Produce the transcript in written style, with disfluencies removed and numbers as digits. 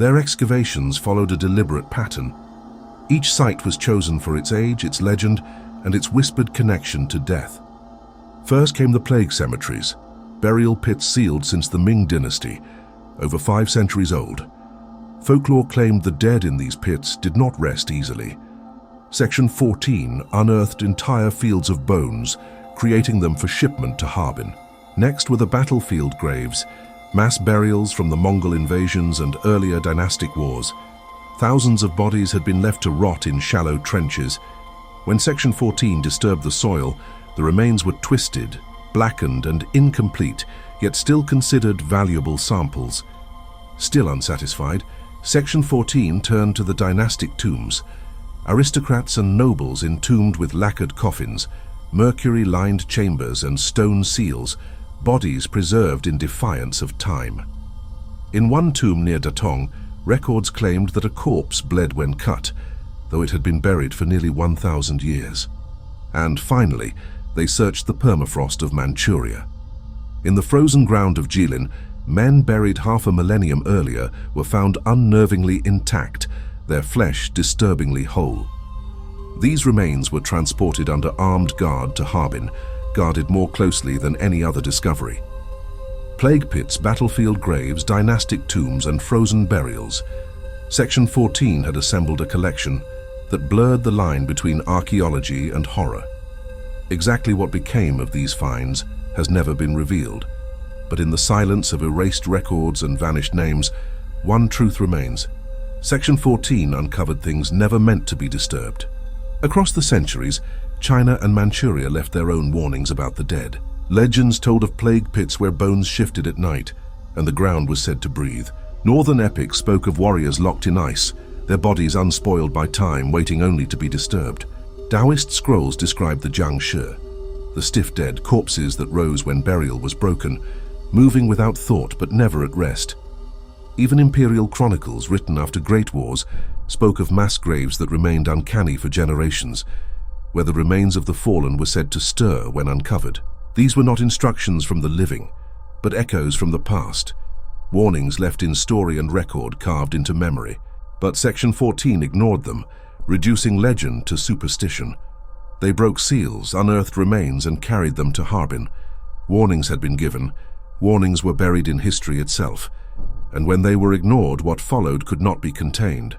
Their excavations followed a deliberate pattern. Each site was chosen for its age, its legend, and its whispered connection to death. First came the plague cemeteries, burial pits sealed since the Ming dynasty, over 5 centuries old. Folklore claimed the dead in these pits did not rest easily. Section 14 unearthed entire fields of bones, creating them for shipment to Harbin. Next were the battlefield graves, mass burials from the Mongol invasions and earlier dynastic wars. Thousands of bodies had been left to rot in shallow trenches. When Section 14 disturbed the soil, the remains were twisted, blackened and incomplete, yet still considered valuable samples. Still unsatisfied, Section 14 turned to the dynastic tombs. Aristocrats and nobles entombed with lacquered coffins, mercury-lined chambers and stone seals, bodies preserved in defiance of time. In one tomb near Datong, records claimed that a corpse bled when cut, though it had been buried for nearly 1,000 years. And finally, they searched the permafrost of Manchuria. In the frozen ground of Jilin, men buried half a millennium earlier were found unnervingly intact, their flesh disturbingly whole. These remains were transported under armed guard to Harbin, guarded more closely than any other discovery. Plague pits, battlefield graves, dynastic tombs, and frozen burials. Section 14 had assembled a collection that blurred the line between archaeology and horror. Exactly what became of these finds has never been revealed, but in the silence of erased records and vanished names, one truth remains. Section 14 uncovered things never meant to be disturbed. Across the centuries, China and Manchuria left their own warnings about the dead. Legends told of plague pits where bones shifted at night, and the ground was said to breathe. Northern epics spoke of warriors locked in ice, their bodies unspoiled by time, waiting only to be disturbed. Taoist scrolls described the Jiangshi, the stiff dead, corpses that rose when burial was broken, moving without thought but never at rest. Even Imperial chronicles written after great wars spoke of mass graves that remained uncanny for generations, where the remains of the fallen were said to stir when uncovered. These were not instructions from the living, but echoes from the past, warnings left in story and record carved into memory. But Section 14 ignored them, reducing legend to superstition. They broke seals, unearthed remains, and carried them to Harbin. Warnings had been given. Warnings were buried in history itself. And when they were ignored, what followed could not be contained.